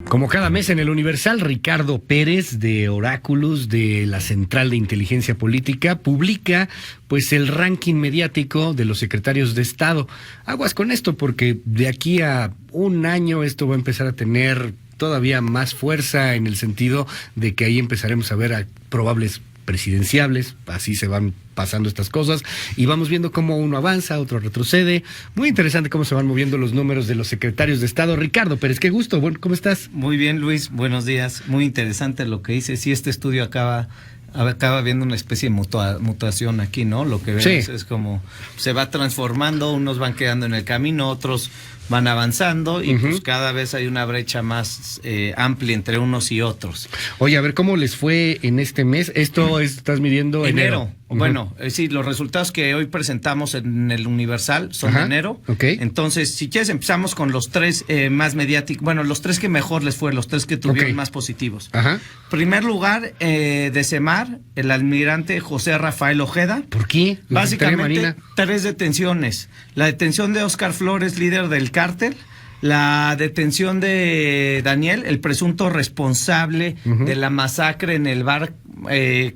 Como cada mes en el Universal, Ricardo Pérez de Oráculos de la Central de Inteligencia Política publica pues el ranking mediático de los secretarios de Estado. Aguas con esto porque de aquí a un año esto va a empezar a tener todavía más fuerza en el sentido de que ahí empezaremos a ver a probables presidenciables, así se van pasando estas cosas y vamos viendo cómo uno avanza, otro retrocede. Muy interesante cómo se van moviendo los números de los secretarios de Estado. Ricardo Pérez, qué gusto, bueno, ¿cómo estás? Muy bien, Luis, buenos días. Muy interesante lo que dices. Sí, este estudio acaba viendo una especie de mutación aquí, ¿no? Lo que vemos es como se va transformando, unos van quedando en el camino, otros van avanzando y pues cada vez hay una brecha más amplia entre unos y otros. Oye, a ver, ¿cómo les fue en este mes? Esto estás midiendo enero. Bueno, sí, los resultados que hoy presentamos en el Universal son de enero. Entonces, si quieres, empezamos con los tres más mediáticos, bueno, los tres que mejor les fue, los tres que tuvieron más positivos. Primer lugar, de Semar, el almirante José Rafael Ojeda. ¿Por qué? Básicamente, tres detenciones. La detención de Óscar Flores, líder del cártel. La detención de Daniel, el presunto responsable de la masacre en el bar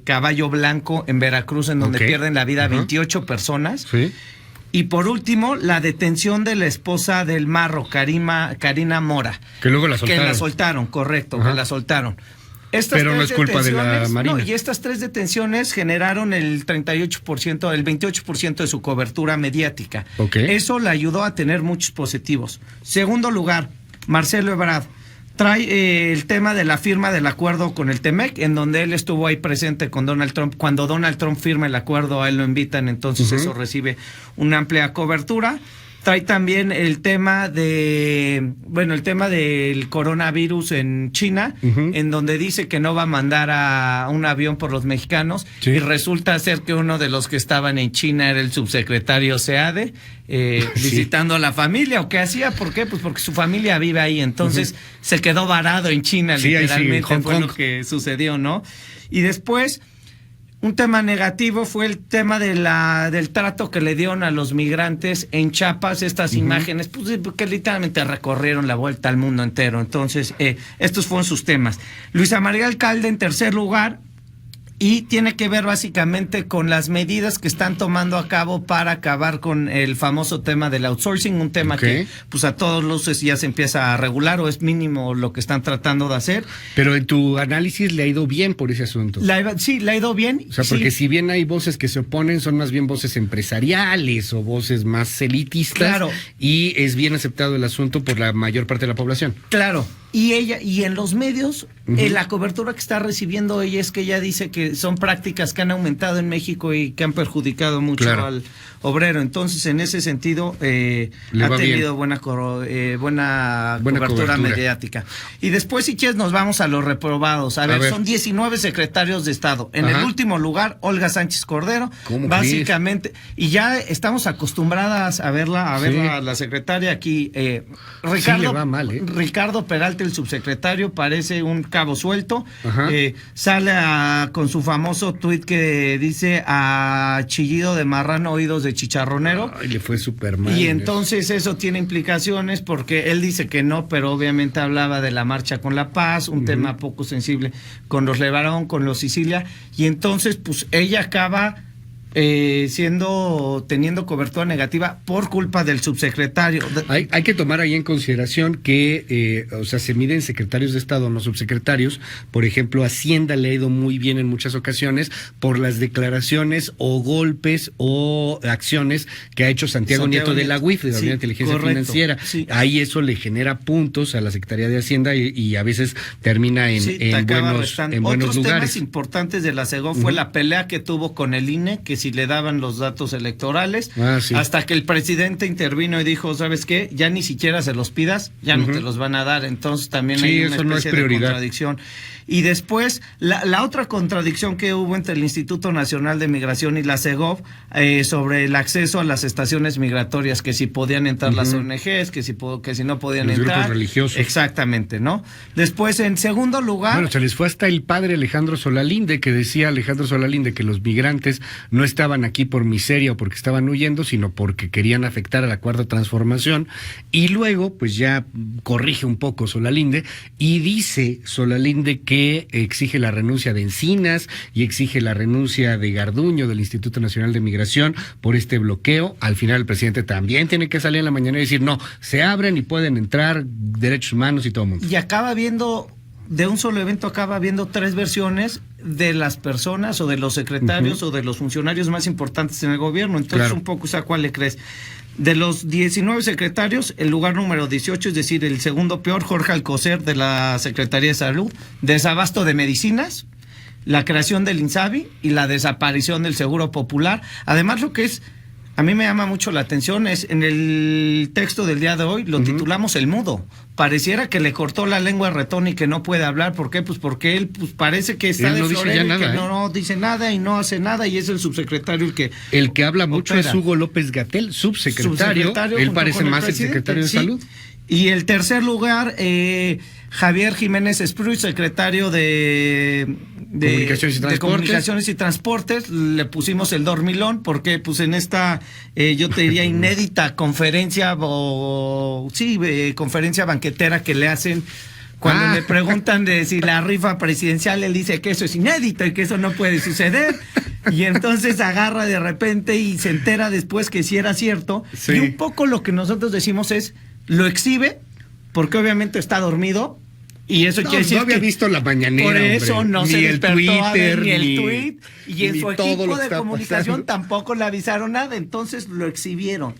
Caballo Blanco en Veracruz, en donde pierden la vida 28 personas. Y por último, la detención de la esposa del Marro, Karina Mora. Que luego la soltaron. Que la soltaron, correcto, que la soltaron. Pero no es culpa de la Marina. No, y estas tres detenciones generaron el 38%, el 28% de su cobertura mediática. Eso le ayudó a tener muchos positivos. Segundo lugar, Marcelo Ebrard trae el tema de la firma del acuerdo con el TEMEC, en donde él estuvo ahí presente con Donald Trump. Cuando Donald Trump firma el acuerdo, a él lo invitan, entonces eso recibe una amplia cobertura. Trae también el tema del coronavirus en China, en donde dice que no va a mandar a un avión por los mexicanos, y resulta ser que uno de los que estaban en China era el subsecretario Seade, visitando a la familia. ¿O qué hacía? ¿Por qué? Pues porque su familia vive ahí, entonces se quedó varado en China, literalmente fue lo que sucedió, ¿no? Y después, un tema negativo fue el tema del trato que le dieron a los migrantes en Chiapas. Estas imágenes, pues, que literalmente recorrieron la vuelta al mundo entero. Entonces, estos fueron sus temas. Luisa María Alcalde en tercer lugar, y tiene que ver básicamente con las medidas que están tomando a cabo para acabar con el famoso tema del outsourcing, un tema que pues a todos luces ya se empieza a regular, o es mínimo lo que están tratando de hacer. Pero en tu análisis le ha ido bien por ese asunto. Sí, le ha ido bien. O sea, porque si bien hay voces que se oponen, son más bien voces empresariales o voces más elitistas. Claro. Y es bien aceptado el asunto por la mayor parte de la población. Claro. Y en los medios, la cobertura que está recibiendo ella es que ella dice que son prácticas que han aumentado en México y que han perjudicado mucho al obrero. Entonces, en ese sentido, ha tenido buena cobertura mediática. Y después, si quieres, nos vamos a los reprobados. A ver, son 19 secretarios de Estado. En el último lugar, Olga Sánchez Cordero. Básicamente, y ya estamos acostumbradas a verla, la secretaria aquí. Ricardo Peralta, el subsecretario, parece un cabo suelto. Sale con su famoso tuit que dice: a chillido de marrano, oídos de chicharronero. Le fue súper mal. Y entonces eso tiene implicaciones porque él dice que no, pero obviamente hablaba de la marcha con la paz, un tema poco sensible con los Levarón, con los Sicilia, y entonces pues ella acaba teniendo cobertura negativa por culpa del subsecretario. Hay que tomar ahí en consideración que, se miden secretarios de Estado, no subsecretarios. Por ejemplo, Hacienda le ha ido muy bien en muchas ocasiones por las declaraciones o golpes o acciones que ha hecho Santiago Nieto de la UIF, de la Unidad de Inteligencia Financiera. Ahí eso le genera puntos a la Secretaría de Hacienda y a veces termina en buenos lugares. Otros temas importantes de la SEGO fue la pelea que tuvo con el INE, que si le daban los datos electorales, hasta que el presidente intervino y dijo: ¿sabes qué? Ya ni siquiera se los pidas, ya no te los van a dar. Entonces también hay una especie de contradicción. Y después, la otra contradicción que hubo entre el Instituto Nacional de Migración y la SEGOV sobre el acceso a las estaciones migratorias, que si podían entrar las ONGs, que si no podían los entrar. Grupos religiosos. Exactamente, ¿no? Después, en segundo lugar... Bueno, se les fue hasta el padre Alejandro Solalinde, que decía Alejandro Solalinde que los migrantes no estaban aquí por miseria o porque estaban huyendo, sino porque querían afectar a la Cuarta Transformación. Y luego, pues ya corrige un poco Solalinde y dice Solalinde que exige la renuncia de Encinas y exige la renuncia de Garduño del Instituto Nacional de Migración por este bloqueo. Al final el presidente también tiene que salir en la mañana y decir, no, se abren y pueden entrar derechos humanos y todo el mundo. Y acaba viendo, de un solo evento acaba viendo 3 versiones de las personas o de los secretarios o de los funcionarios más importantes en el gobierno. Entonces, un poco, o sea, ¿cuál le crees? De los 19 secretarios, el lugar número 18, es decir, el segundo peor, Jorge Alcocer de la Secretaría de Salud, desabasto de medicinas, la creación del INSABI y la desaparición del Seguro Popular. Además, lo que es, a mí me llama mucho la atención, es en el texto del día de hoy, lo titulamos El Mudo. Pareciera que le cortó la lengua a Retón y que no puede hablar. ¿Por qué? Pues porque él parece que está de florero y nada, que no dice nada y no hace nada, y es el subsecretario el que habla mucho opera. Es Hugo López Gatell, subsecretario él parece más el secretario de Salud. Y el tercer lugar, Javier Jiménez Espriu, secretario de Comunicaciones y Transportes. Le pusimos el dormilón porque pues en esta, yo te diría, inédita conferencia conferencia banquetera que le hacen cuando le preguntan de si la rifa presidencial, él dice que eso es inédito y que eso no puede suceder. Y entonces agarra de repente y se entera después que sí era cierto. Sí. Y un poco lo que nosotros decimos es, lo exhibe porque obviamente está dormido. Y eso quiere decir no había visto la mañanera, por eso hombre. No ni se el despertó Twitter, a ver, ni el tweet, y en su equipo de comunicación tampoco le avisaron nada, entonces lo exhibieron.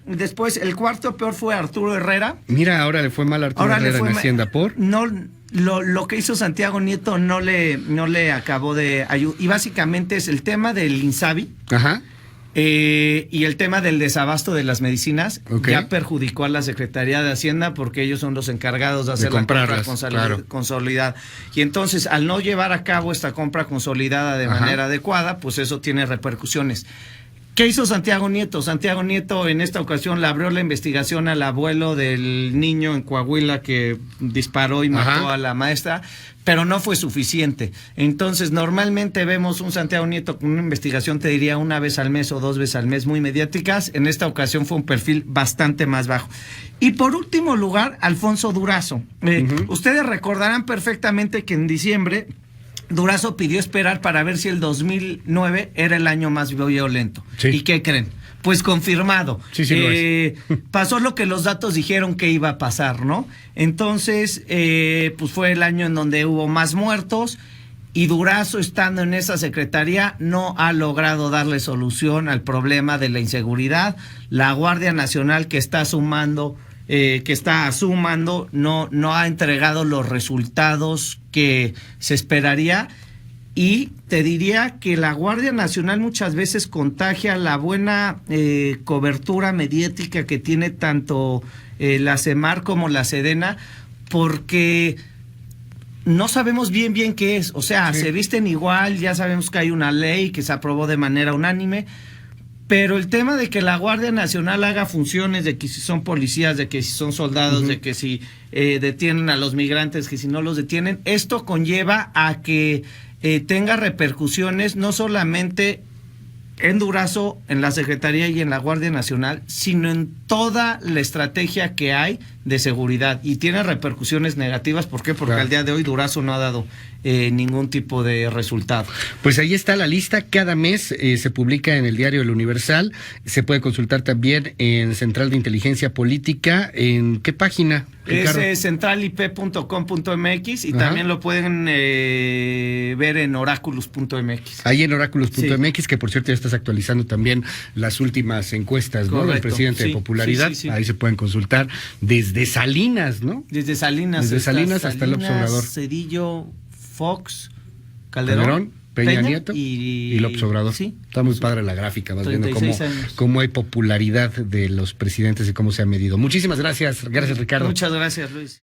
Después, el cuarto peor fue Arturo Herrera. Mira, ahora le fue mal a Arturo Herrera en Hacienda por... No, lo que hizo Santiago Nieto no le acabó de ayudar, y básicamente es el tema del INSABI. Ajá. Y el tema del desabasto de las medicinas ya perjudicó a la Secretaría de Hacienda porque ellos son los encargados de hacer la compra consolidada. Y entonces, al no llevar a cabo esta compra consolidada de manera adecuada, pues eso tiene repercusiones. ¿Qué hizo Santiago Nieto? Santiago Nieto en esta ocasión le abrió la investigación al abuelo del niño en Coahuila que disparó y mató a la maestra, pero no fue suficiente. Entonces, normalmente vemos un Santiago Nieto con una investigación, te diría, 1 vez al mes o 2 veces al mes, muy mediáticas. En esta ocasión fue un perfil bastante más bajo. Y por último lugar, Alfonso Durazo. Ustedes recordarán perfectamente que en diciembre Durazo pidió esperar para ver si el 2009 era el año más violento. Sí. ¿Y qué creen? Pues confirmado. Sí, lo es. Pasó lo que los datos dijeron que iba a pasar, ¿no? Entonces, pues fue el año en donde hubo más muertos y Durazo, estando en esa secretaría, no ha logrado darle solución al problema de la inseguridad. La Guardia Nacional que está sumando, no ha entregado los resultados que se esperaría. Y te diría que la Guardia Nacional muchas veces contagia la buena cobertura mediática que tiene tanto la CEMAR como la Sedena, porque no sabemos bien qué es. O sea, se visten igual, ya sabemos que hay una ley que se aprobó de manera unánime, pero el tema de que la Guardia Nacional haga funciones, de que si son policías, de que si son soldados, de que si detienen a los migrantes, que si no los detienen, esto conlleva a que tenga repercusiones no solamente en Durazo, en la Secretaría y en la Guardia Nacional, sino en toda la estrategia que hay de seguridad, y tiene repercusiones negativas. ¿Por qué? Porque al día de hoy Durazo no ha dado ningún tipo de resultado. Pues ahí está la lista, cada mes se publica en el diario El Universal, se puede consultar también en Central de Inteligencia Política. ¿En qué página, Ricardo? Es centralip.com.mx y también lo pueden ver en oraculus.mx. Ahí en oraculus.mx, que por cierto ya estás actualizando también las últimas encuestas, ¿no?, del presidente de popularidad. Ahí se pueden consultar desde Salinas, ¿no? Desde Salinas hasta López Obrador. Cedillo, Fox, Calderón, Peña Nieto y López Obrador. Sí. Está muy padre la gráfica, vas viendo cómo hay popularidad de los presidentes y cómo se ha medido. Muchísimas gracias. Gracias, Ricardo. Muchas gracias, Luis.